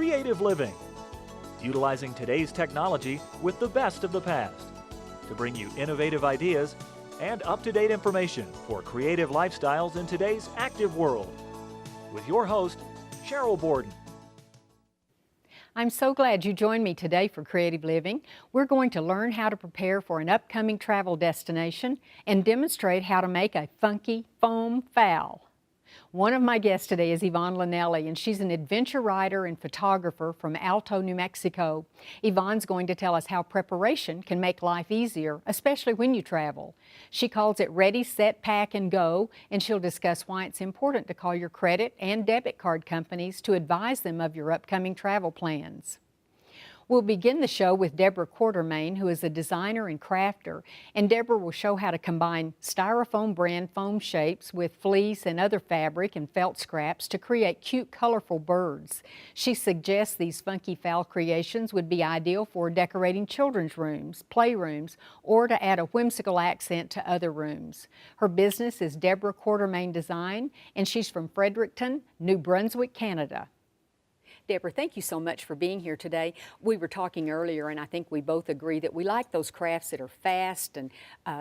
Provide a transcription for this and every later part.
creative living, utilizing today's technology with the best of the past to bring you innovative ideas and up-to-date information for creative lifestyles in today's active world. With your host, Sheryl Borden. I'm so glad you joined me today for Creative Living. We're going to learn how to prepare for an upcoming travel destination and demonstrate how to make a funky foam fowl. One of my guests today is Yvonne Linelli, and she's an adventure writer and photographer from Alto, New Mexico. Yvonne's going to tell us how preparation can make life easier, especially when you travel. She calls it ready, set, pack, and go, and she'll discuss why it's important to call your credit and debit card companies to advise them of your upcoming travel plans. We'll begin the show with Deborah Quartermain, who is a designer and crafter, and Deborah will show how to combine styrofoam brand foam shapes with fleece and other fabric and felt scraps to create cute, colorful birds. She suggests these funky fowl creations would be ideal for decorating children's rooms, playrooms, or to add a whimsical accent to other rooms. Her business is Deborah Quartermain Design, and she's from Fredericton, New Brunswick, Canada. Deborah, thank you so much for being here today. We were talking earlier, and I think we both agree that we like those crafts that are fast and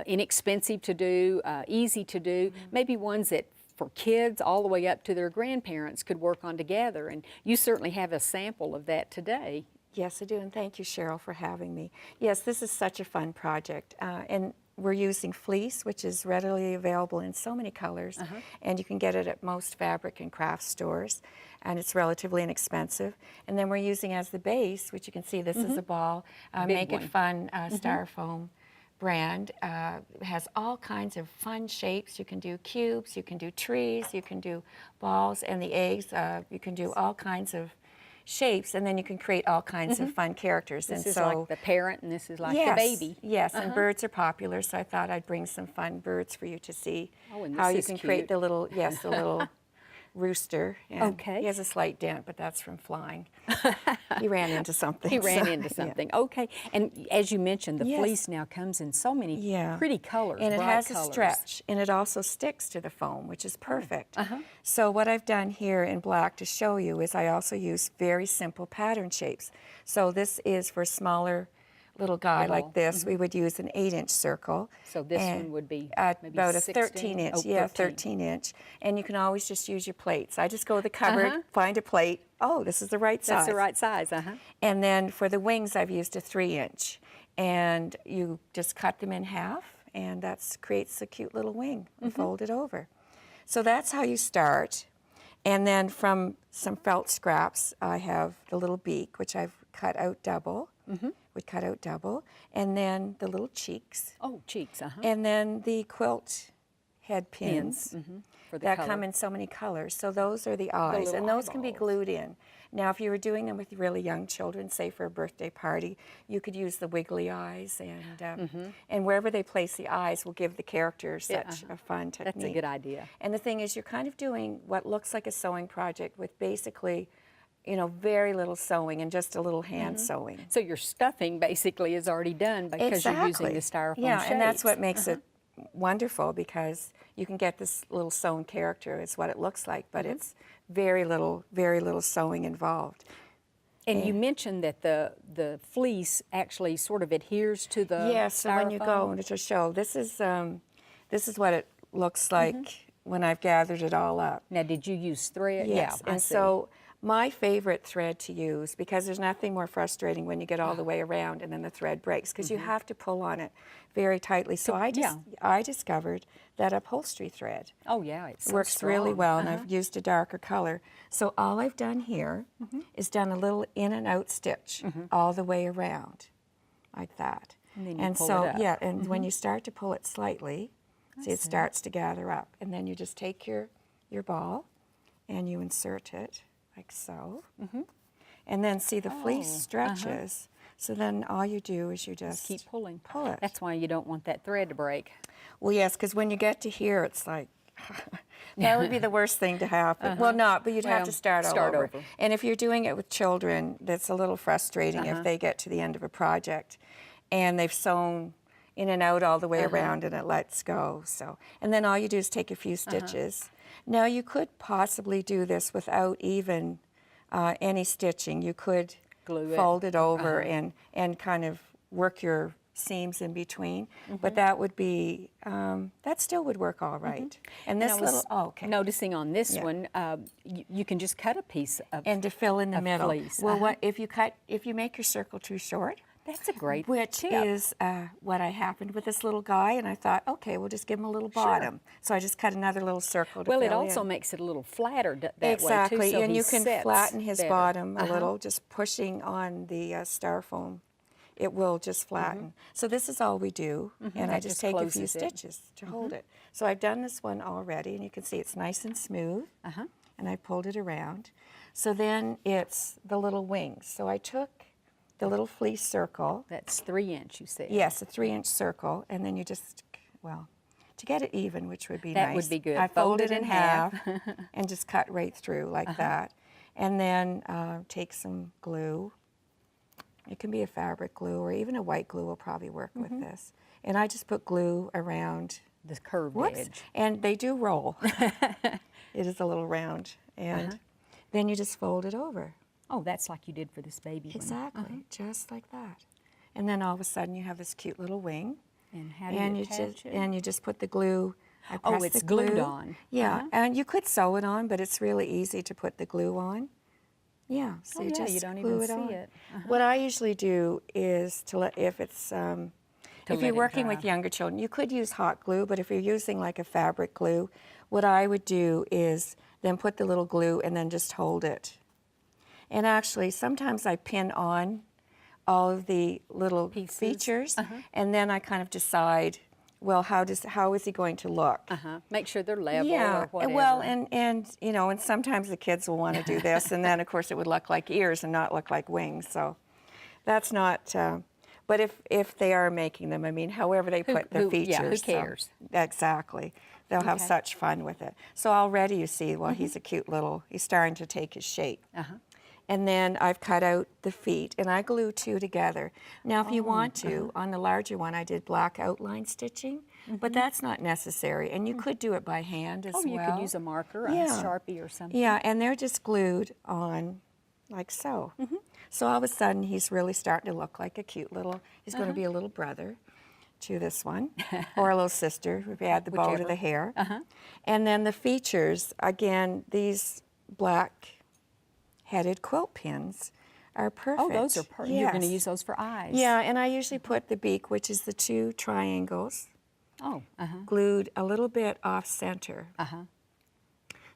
inexpensive to do, easy to do, maybe ones that for kids all the way up to their grandparents could work on together. And you certainly have a sample of that today. Yes, I do, and thank you, Sheryl, for having me. Yes, this is such a fun project, and we're using fleece, which is readily available in so many colors, and you can get it at most fabric and craft stores, and it's relatively inexpensive. And then we're using as the base, which you can see this is a ball, Make It Fun styrofoam brand. It has all kinds of fun shapes. You can do cubes, you can do trees, you can do balls, and the eggs, you can do all kinds of shapes, and then you can create all kinds of fun characters. This and is so, like the parent, and this is like yes, the baby. Yes, and birds are popular, so I thought I'd bring some fun birds for you to see and how you this can is create cute. the little, yes, the little rooster. And Okay. he has a slight dent, but that's from flying. He ran into something. He ran so, into yeah. something. Okay, and as you mentioned, the Yes. fleece now comes in so many pretty colors, And it bright has colors. a stretch, and it also sticks to the foam, which is perfect. So what I've done here in black to show you is I also use very simple pattern shapes. So this is for smaller little guy like this. We would use an 8-inch circle. So this one would be maybe about a 16? 13-inch, Oh, yeah, 13-inch. And you can always just use your plates. I just go to the cupboard, find a plate. Oh, this is the right size. That's the right size, And then for the wings, I've used a 3-inch. And you just cut them in half, and that creates a cute little wing and fold it over. So that's how you start. And then from some felt scraps, I have the little beak, which I've cut out double. Would cut out double, and then the little cheeks. Oh, cheeks, And then the quilt head pins for the that color. come in so many colors. So those are the eyes, little and those can be eyeballs. glued in. Now, if you were doing them with really young children, say for a birthday party, you could use the wiggly eyes, and wherever they place the eyes will give the characters such a fun technique. That's a good idea. And the thing is, you're kind of doing what looks like a sewing project with basically, you know, very little sewing and just a little hand sewing. So your stuffing basically is already done because you're using the styrofoam shapes. And that's what makes it wonderful, because you can get this little sewn character. It's what it looks like, but it's very little sewing involved. And you mentioned that the fleece actually sort of adheres to the Yes, so when you go styrofoam. to show, this is what it looks like when I've gathered it all up. Now, did you use thread? Yes, Yeah, I and see. so my favorite thread to use, because there's nothing more frustrating when you get all the way around and then the thread breaks, because you have to pull on it very tightly. So I discovered that upholstery thread. Oh yeah, it Works really well, and I've used a darker color. So all I've done here is done a little in and out stitch all the way around, like that. And then you pull so it up. yeah, and when you start to pull it slightly, see it starts to gather up, and then you just take your ball and you insert it like so, and then see the fleece stretches. So then all you do is you just keep pulling. Pull it. That's why you don't want that thread to break. Well, yes, because when you get to here, it's like, that would be the worst thing to happen. Well, not, but you'd have to start all over. And if you're doing it with children, that's a little frustrating if they get to the end of a project and they've sewn in and out all the way around and it lets go. So, and then all you do is take a few stitches. Now, you could possibly do this without even any stitching. You could Glue it. fold it over and kind of work your seams in between, but that would be, that still would work all right. And this I was little, oh, okay. noticing on this one, you can just cut a piece of And to fill in the middle. fleece. Well, what if you make your circle too short? That's a great Which tip. is what I happened with this little guy, and I thought, okay, we'll just give him a little bottom. So I just cut another little circle to Well, fill it also in. makes it a little flatter that way, too. Exactly, So and he you can sits flatten his better. bottom a little, just pushing on the styrofoam. It will just flatten. So this is all we do, and That I just just take a few closes it. stitches to hold it. So I've done this one already, and you can see it's nice and smooth, and I pulled it around. So then it's the little wings. So I took the little fleece circle. That's 3 inch, you said. Yes, a 3-inch circle, and then you just, well, to get it even, which would be nice. That would be good. I fold it in in half and just cut right through like that. And then take some glue. It can be a fabric glue, or even a white glue will probably work with this. And I just put glue around The curved whoops, edge. and they do roll. It is a little round, and then you just fold it over. Oh, that's like you did for this baby one. Exactly, just like that. And then all of a sudden you have this cute little wing. And how do you attach it? And you just put the glue. I Oh, press it's the glue. glued on. Yeah, and you could sew it on, but it's really easy to put the glue on. Yeah, so Oh, you yeah, just you don't glue even it see on. it. What I usually do is to let, if it's, if let you're it working dry. with younger children, you could use hot glue, but if you're using like a fabric glue, what I would do is then put the little glue and then just hold it. And actually, sometimes I pin on all of the little Pieces. features, and then I kind of decide, well, how is he going to look? Make sure they're level Yeah, or whatever. well, and you know, and sometimes the kids will want to do this, and then of course it would look like ears and not look like wings. So that's not. But if they are making them, I mean, however they put the features, yeah, who so- cares? exactly, they'll have Okay. such fun with it. So already you see, well, he's a cute little. He's starting to take his shape. And then I've cut out the feet, and I glue 2 together. Now, if you want to, on the larger one, I did black outline stitching, but that's not necessary. And you could do it by hand as well. Oh, you could use a marker, a Yeah. Sharpie or something. Yeah, and they're just glued on like so. So all of a sudden, he's really starting to look like a cute little, he's going to be a little brother to this one, or a little sister, if you add the bow to Whichever. the hair. And then the features, again, these black headed quilt pins are perfect. Oh, those are perfect. You're going to use those for eyes. Yeah, and I usually put the beak, which is the 2 triangles, Oh, glued a little bit off center.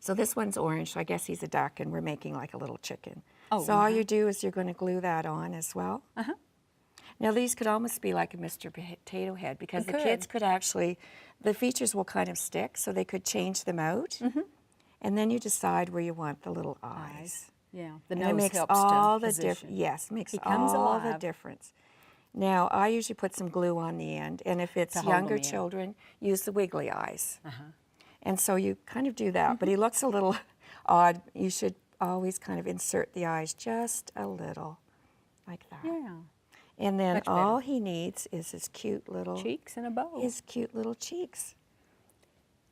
So this one's orange, so I guess he's a duck, and we're making like a little chicken. Oh, So all you do is you're going to glue that on as well. Now these could almost be like a Mr. Potato Head, because They the kids could. could actually, the features will kind of stick, so they could change them out. And then you decide where you want the little eyes. Yeah, the And nose it makes helps all to the position. difference. Yes, makes He comes all the alive. difference. Now, I usually put some glue on the end, and if it's To hold younger them in. children, use the wiggly eyes. And so you kind of do that, but he looks a little odd. You should always kind of insert the eyes just a little, like that. Yeah, And then Much better. all he needs is his cute little cheeks and a bow. his cute little cheeks.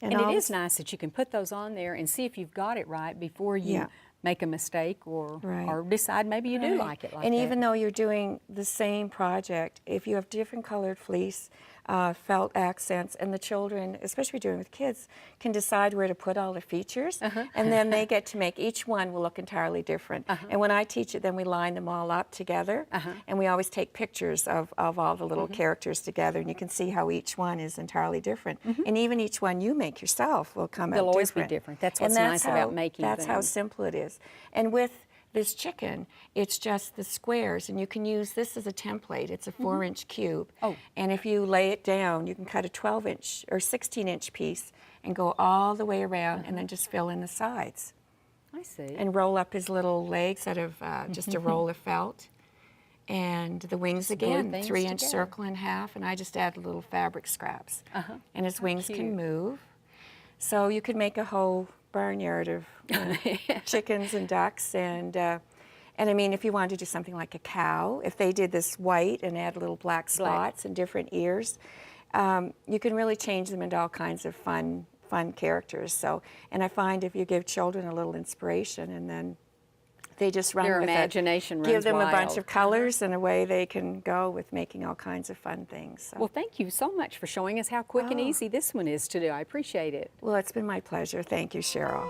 And all it of is nice that you can put those on there and see if you've got it right before you Yeah. make a mistake or Right. or decide maybe you do Right. like it like and that. even though you're doing the same project, if you have different colored fleece, felt accents, and the children, especially doing with kids, can decide where to put all the features, and then they get to make, each one will look entirely different. And when I teach it, then we line them all up together, and we always take pictures of all the little characters together, and you can see how each one is entirely different. And even each one you make yourself will come They'll out always be different. different. That's And what's nice about how- making That's how them. simple it is. And with this chicken, it's just the squares, and you can use this as a template. It's a 4-inch cube. Oh. And if you lay it down, you can cut a 12-inch or 16-inch piece and go all the way around, and then just fill in the sides. I see. And roll up his little legs out of just a roll of felt. And the wings glue again, things 3-inch together. circle in half, and I just add little fabric scraps. And his wings cute. can move. So you could make a whole barnyard of chickens and ducks, and I mean, if you wanted to do something like a cow, if they did this white and add little black spots and different ears, you can really change them into all kinds of fun characters. So, and I find if you give children a little inspiration, and then they just run Their with imagination it. runs Give them a bunch wild. of colors and away they can go with making all kinds of fun things. So. Well, thank you so much for showing us how quick and Oh. easy this one is to do. I appreciate it. Well, it's been my pleasure. Thank you, Sheryl.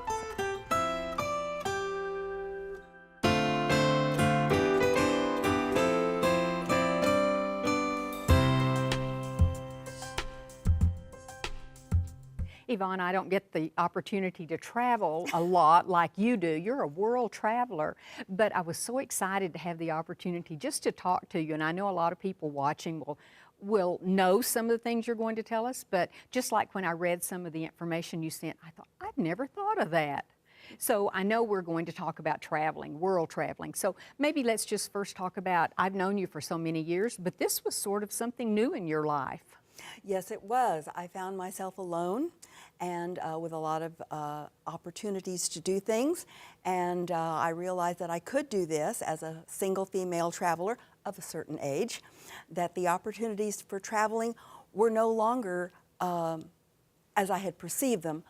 Yvonne, I don't get the opportunity to travel a lot like you do. You're a world traveler, but I was so excited to have the opportunity just to talk to you. And I know a lot of people watching will know some of the things you're going to tell us, but just like when I read some of the information you sent, I thought, I've never thought of that. So I know we're going to talk about traveling, world traveling. So maybe let's just first talk about, I've known you for so many years, but this was sort of something new in your life. Yes, it was. I found myself alone and with a lot of opportunities to do things, and I realized that I could do this as a single female traveler of a certain age, that the opportunities for traveling were no longer as I had perceived them.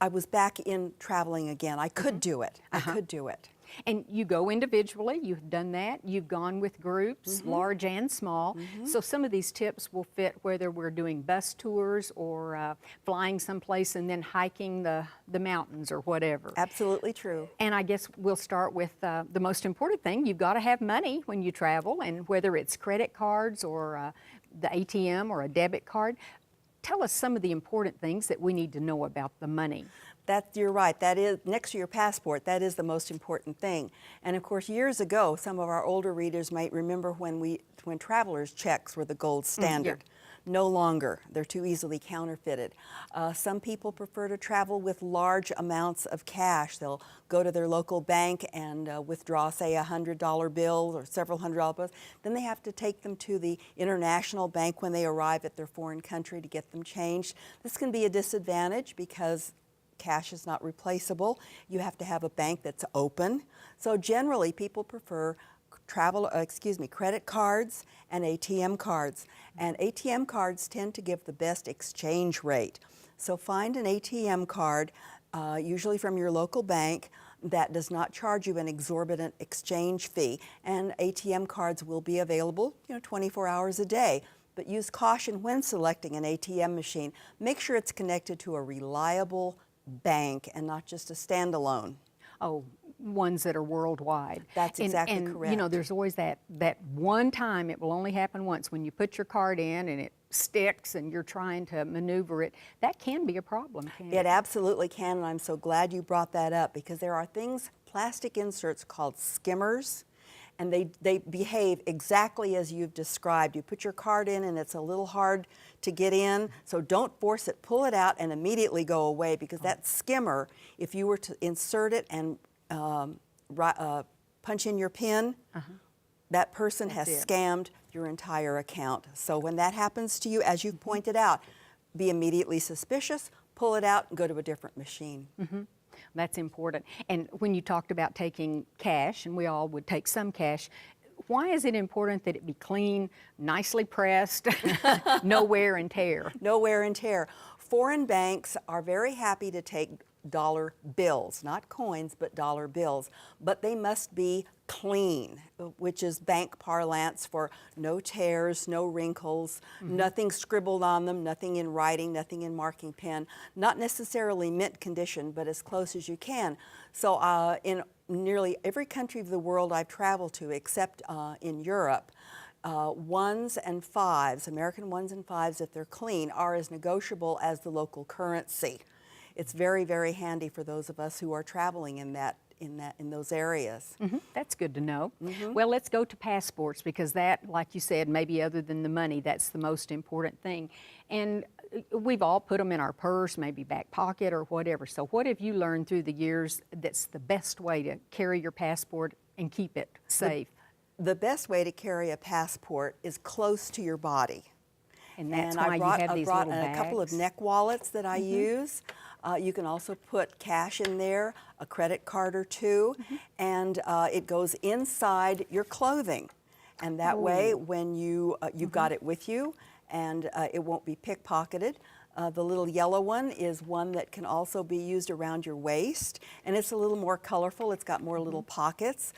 I was back in traveling again. I could do it. I could do it. And you go individually, you've done that, you've gone with groups, large and small. So some of these tips will fit whether we're doing bus tours or flying someplace and then hiking the mountains or whatever. Absolutely true. And I guess we'll start with the most important thing. You've got to have money when you travel, and whether it's credit cards or the ATM or a debit card. Tell us some of the important things that we need to know about the money. You're right. That is, next to your passport, that is the most important thing. And of course, years ago, some of our older readers might remember when travelers' checks were the gold standard. No longer. They're too easily counterfeited. Some people prefer to travel with large amounts of cash. They'll go to their local bank and withdraw, say, $100 bill or several $100 bills. Then they have to take them to the international bank when they arrive at their foreign country to get them changed. This can be a disadvantage because cash is not replaceable. You have to have a bank that's open. So generally, people prefer credit cards and ATM cards. And ATM cards tend to give the best exchange rate. So find an ATM card, usually from your local bank, that does not charge you an exorbitant exchange fee. And ATM cards will be available, 24 hours a day. But use caution when selecting an ATM machine. Make sure it's connected to a reliable bank and not just a standalone. Oh, ones that are worldwide. That's exactly and, correct. You know, there's always that one time, it will only happen once, when you put your card in and it sticks and you're trying to maneuver it. That can be a problem, can't it? It absolutely can, and I'm so glad you brought that up, because there are plastic inserts called skimmers, and they behave exactly as you've described. You put your card in and it's a little hard to get in, so don't force it. Pull it out and immediately go away, because that skimmer, if you were to insert it and punch in your PIN, that person has scammed your entire account. So when that happens to you, as you've pointed out, be immediately suspicious, pull it out and go to a different machine. That's important. And when you talked about taking cash, and we all would take some cash, why is it important that it be clean, nicely pressed, no wear and tear? No wear and tear. Foreign banks are very happy to take dollar bills, not coins, but dollar bills, but they must be clean, which is bank parlance for no tears, no wrinkles, nothing scribbled on them, nothing in writing, nothing in marking pen, not necessarily mint condition, but as close as you can. So in nearly every country of the world I've traveled to, except in Europe, ones and fives, American ones and fives, if they're clean, are as negotiable as the local currency. It's very, very handy for those of us who are traveling in those areas. That's good to know. Well, let's go to passports, because that, like you said, maybe other than the money, that's the most important thing. And we've all put them in our purse, maybe back pocket or whatever. So what have you learned through the years that's the best way to carry your passport and keep it safe? The best way to carry a passport is close to your body. And that's why you have these little bags. A couple of neck wallets that I use. You can also put cash in there, a credit card or two, and it goes inside your clothing. And that way, when you've got it with you, and it won't be pickpocketed. The little yellow one is one that can also be used around your waist, and it's a little more colorful. It's got more little pockets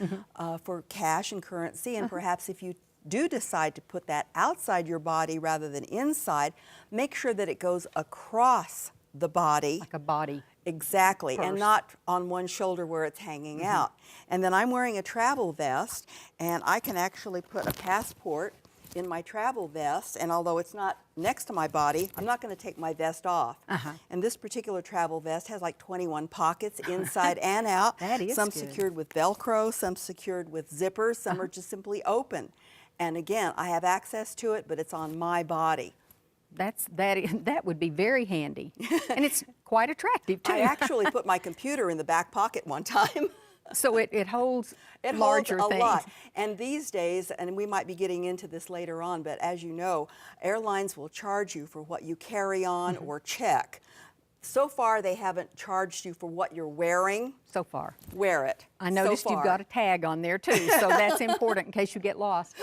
for cash and currency, and perhaps if you do decide to put that outside your body rather than inside, make sure that it goes across the body. Like a body. Exactly, purse. and not on one shoulder where it's hanging out. And then I'm wearing a travel vest, and I can actually put a passport in my travel vest, and although it's not next to my body, I'm not going to take my vest off. And this particular travel vest has like 21 pockets inside and out. That is some good. secured with Velcro, some secured with zippers, some are just simply open. And again, I have access to it, but it's on my body. That would be very handy, and it's quite attractive too. I actually put my computer in the back pocket one time. So it holds It larger holds a things. lot. And these days, and we might be getting into this later on, but as you know, airlines will charge you for what you carry on or check. So far, they haven't charged you for what you're wearing. So far. Wear it. I noticed so you've far. got a tag on there too, so that's important in case you get lost.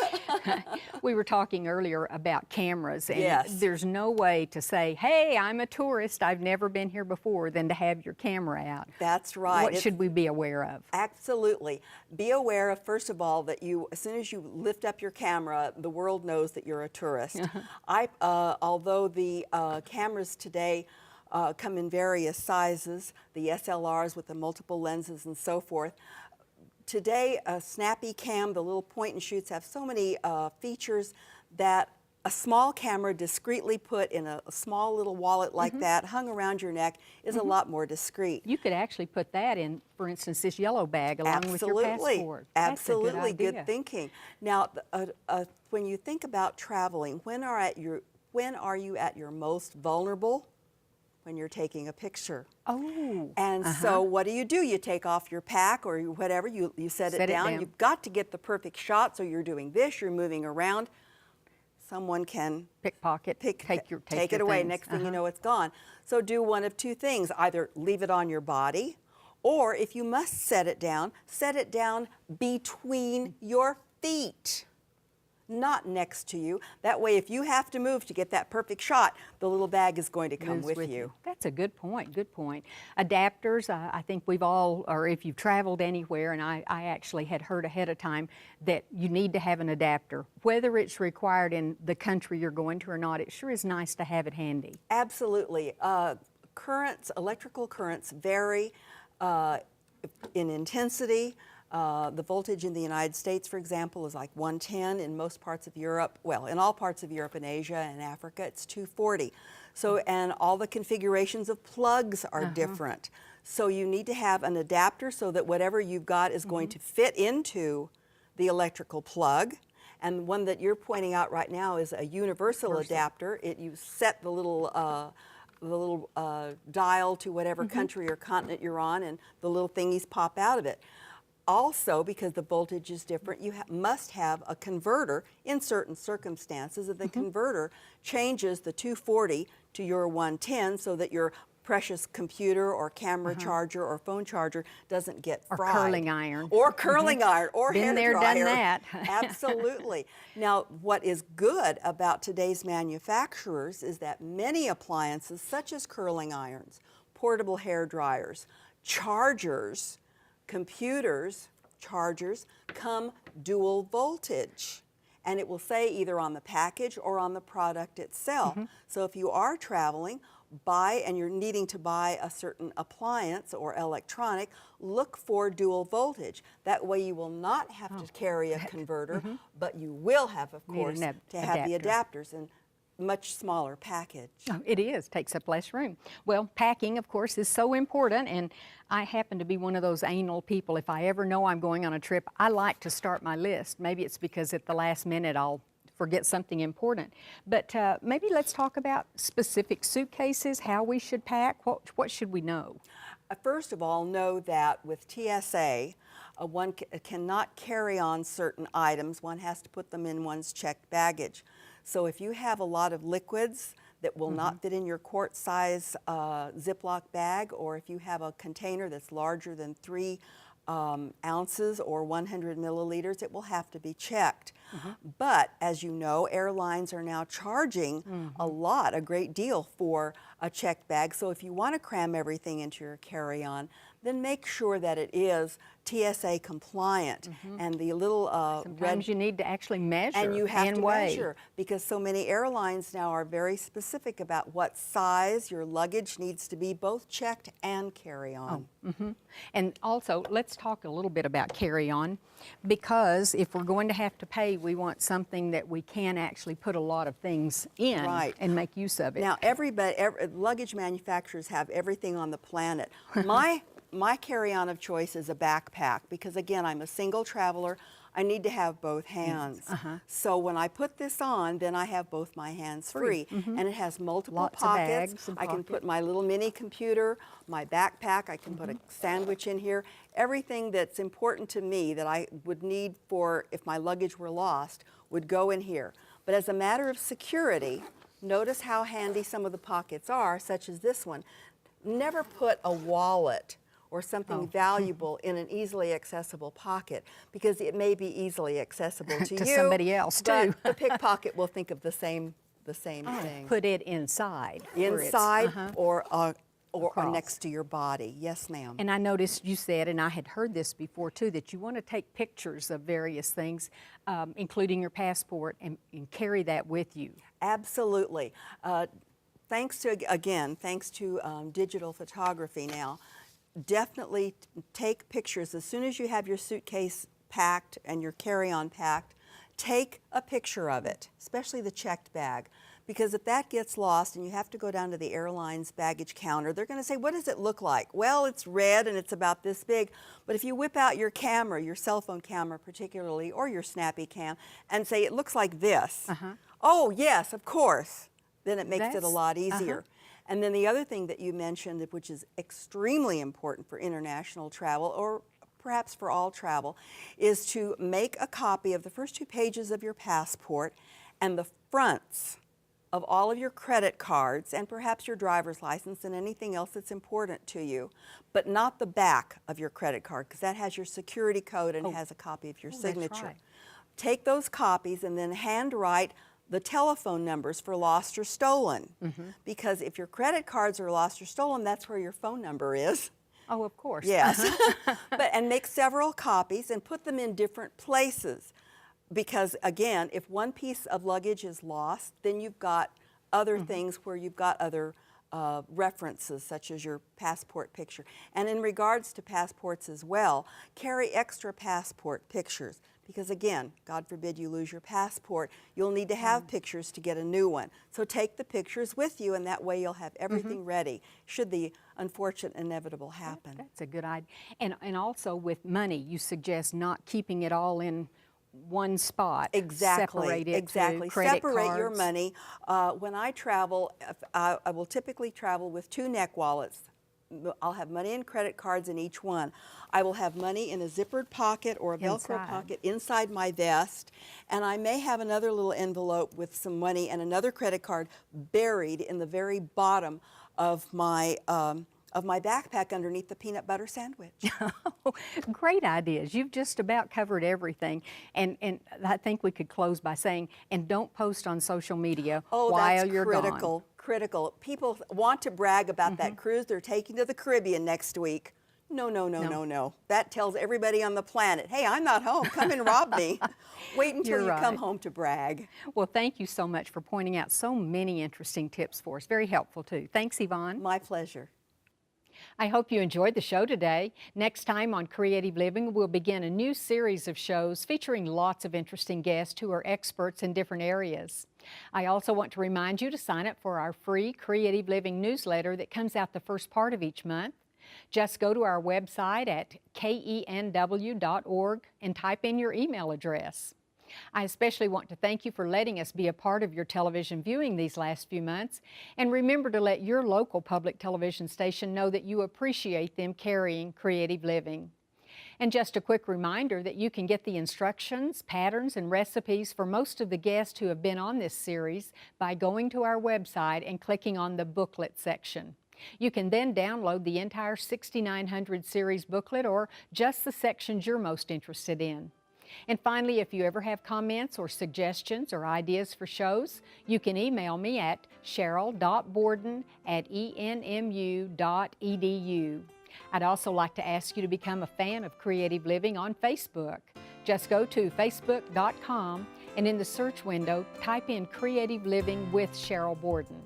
We were talking earlier about cameras, and Yes. there's no way to say, hey, I'm a tourist, I've never been here before, than to have your camera out. That's right. What should we be aware of? Absolutely. Be aware of, first of all, that as soon as you lift up your camera, the world knows that you're a tourist. Although the cameras today come in various sizes, the SLRs with the multiple lenses and so forth. Today, a snappy cam, the little point and shoots, have so many features that a small camera discreetly put in a small little wallet like that, hung around your neck, is a lot more discreet. You could actually put that in, for instance, this yellow bag along with your passport. Absolutely, That's a good idea. thinking. Now, when you think about traveling, when are you at your most vulnerable? When you're taking a picture. Oh. And so what do? You take off your pack or whatever, you set it down. You've got to get the perfect shot, so you're doing this, you're moving around. Someone can Pickpocket, take it your away. things. Next thing you know, it's gone. So do one of two things. Either leave it on your body, or if you must set it down between your feet. Not next to you. That way, if you have to move to get that perfect shot, the little bag is going to come with you. That's a good point, good point. Adapters, I think we've all, or if you've traveled anywhere, and I actually had heard ahead of time that you need to have an adapter. Whether it's required in the country you're going to or not, it sure is nice to have it handy. Absolutely. Electrical currents vary in intensity. The voltage in the United States, for example, is like 110. In most parts of Europe, well, in all parts of Europe and Asia and Africa, it's 240. So, and all the configurations of plugs are different. So you need to have an adapter so that whatever you've got is going to fit into the electrical plug. And one that you're pointing out right now is a universal adapter. You set the little dial to whatever country or continent you're on, and the little thingies pop out of it. Also, because the voltage is different, you must have a converter in certain circumstances. If the converter changes the 240 to your 110 so that your precious computer or camera charger or phone charger doesn't get fried. Or curling iron. Or curling iron or hair Been there, dryer. done that. Absolutely. Now, what is good about today's manufacturers is that many appliances, such as curling irons, portable hair dryers, chargers, computers, chargers, come dual voltage. And it will say either on the package or on the product itself. So if you are traveling, and you're needing to buy a certain appliance or electronic, look for dual voltage. That way you will not have to carry a converter, but you will have, of course, to have the adapters in much smaller package. Oh, it is, takes up less room. Well, packing, of course, is so important, and I happen to be one of those anal people. If I ever know I'm going on a trip, I like to start my list. Maybe it's because at the last minute I'll forget something important. But maybe let's talk about specific suitcases, how we should pack. What should we know? First of all, know that with TSA, one cannot carry on certain items. One has to put them in one's checked baggage. So if you have a lot of liquids that will not fit in your quart size Ziploc bag, or if you have a container that's larger than 3 ounces or 100 milliliters, it will have to be checked. But as you know, airlines are now charging a great deal for a checked bag. So if you want to cram everything into your carry-on, then make sure that it is TSA compliant. And the little Sometimes you need to actually measure and you have to weigh. measure, because so many airlines now are very specific about what size your luggage needs to be, both checked and carry-on. And also, let's talk a little bit about carry-on, because if we're going to have to pay, we want something that we can actually put a lot of things in and make use of it. Now, luggage manufacturers have everything on the planet. My carry-on of choice is a backpack, because again, I'm a single traveler. I need to have both hands. So when I put this on, then I have both my hands free. And it has multiple pockets. I can put my little mini computer, my backpack, I can put a sandwich in here. Everything that's important to me that I would need for if my luggage were lost would go in here. But as a matter of security, notice how handy some of the pockets are, such as this one. Never put a wallet or something valuable in an easily accessible pocket, because it may be easily accessible to you, somebody else too. But the pickpocket will think of the same thing. Put it inside. Or next to your body. Yes, ma'am. And I noticed you said, and I had heard this before too, that you want to take pictures of various things, including your passport, and carry that with you. Absolutely. Thanks to digital photography now, definitely take pictures. As soon as you have your suitcase packed and your carry-on packed, take a picture of it, especially the checked bag. Because if that gets lost and you have to go down to the airline's baggage counter, they're going to say, what does it look like? Well, it's red and it's about this big. But if you whip out your camera, your cell phone camera particularly, or your Snappy Cam, and say, it looks like this. Oh, yes, of course. Then it makes it a lot easier. And then the other thing that you mentioned, which is extremely important for international travel, or perhaps for all travel, is to make a copy of the first 2 pages of your passport and the fronts of all of your credit cards and perhaps your driver's license and anything else that's important to you, but not the back of your credit card, because that has your security code and has a copy of your signature. That's right. Take those copies and then handwrite the telephone numbers for lost or stolen, because if your credit cards are lost or stolen, that's where your phone number is. Oh, of course. Yes. And make several copies and put them in different places. Because again, if one piece of luggage is lost, then you've got other things where you've got other references, such as your passport picture. And in regards to passports as well, carry extra passport pictures. Because again, God forbid you lose your passport, you'll need to have pictures to get a new one. So take the pictures with you, and that way you'll have everything ready should the unfortunate inevitable happen. That's a good idea. And also with money, you suggest not keeping it all in one spot. Exactly. Separate it exactly. to credit Separate cards. your money. When I travel, I will typically travel with 2 neck wallets. I'll have money and credit cards in each one. I will have money in a zippered pocket or a Velcro pocket inside my vest, and I may have another little envelope with some money and another credit card buried in the very bottom of my backpack underneath the peanut butter sandwich. Great ideas. You've just about covered everything. And I think we could close by saying, and don't post on social media while you're gone. Critical. People want to brag about that cruise they're taking to the Caribbean next week. No. That tells everybody on the planet, hey, I'm not home. Come and rob me. Wait until you come home to brag. Well, thank you so much for pointing out so many interesting tips for us. Very helpful, too. Thanks, Yvonne. My pleasure. I hope you enjoyed the show today. Next time on Creative Living, we'll begin a new series of shows featuring lots of interesting guests who are experts in different areas. I also want to remind you to sign up for our free Creative Living newsletter that comes out the first part of each month. Just go to our website at kenw.org and type in your email address. I especially want to thank you for letting us be a part of your television viewing these last few months, and remember to let your local public television station know that you appreciate them carrying Creative Living. And just a quick reminder that you can get the instructions, patterns, and recipes for most of the guests who have been on this series by going to our website and clicking on the booklet section. You can then download the entire 6900 series booklet or just the sections you're most interested in. And finally, if you ever have comments or suggestions or ideas for shows, you can email me at sheryl.borden@enmu.edu. I'd also like to ask you to become a fan of Creative Living on Facebook. Just go to facebook.com and in the search window, type in Creative Living with Sheryl Borden.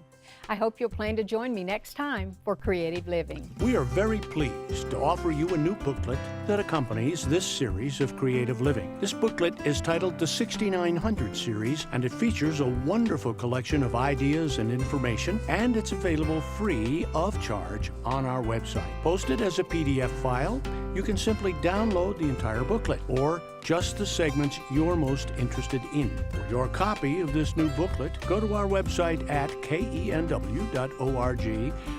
I hope you'll plan to join me next time for Creative Living. We are very pleased to offer you a new booklet that accompanies this series of Creative Living. This booklet is titled the 6900 series, and it features a wonderful collection of ideas and information, and it's available free of charge on our website. Posted as a PDF file, you can simply download the entire booklet or just the segments you're most interested in. For your copy of this new booklet, go to our website at KENW.org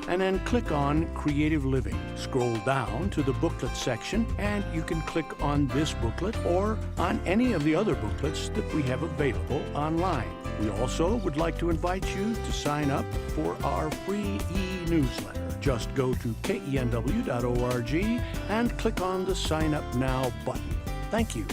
and then click on Creative Living. Scroll down to the booklet section and you can click on this booklet or on any of the other booklets that we have available online. We also would like to invite you to sign up for our free e-newsletter. Just go to KENW.org and click on the Sign Up Now button. Thank you.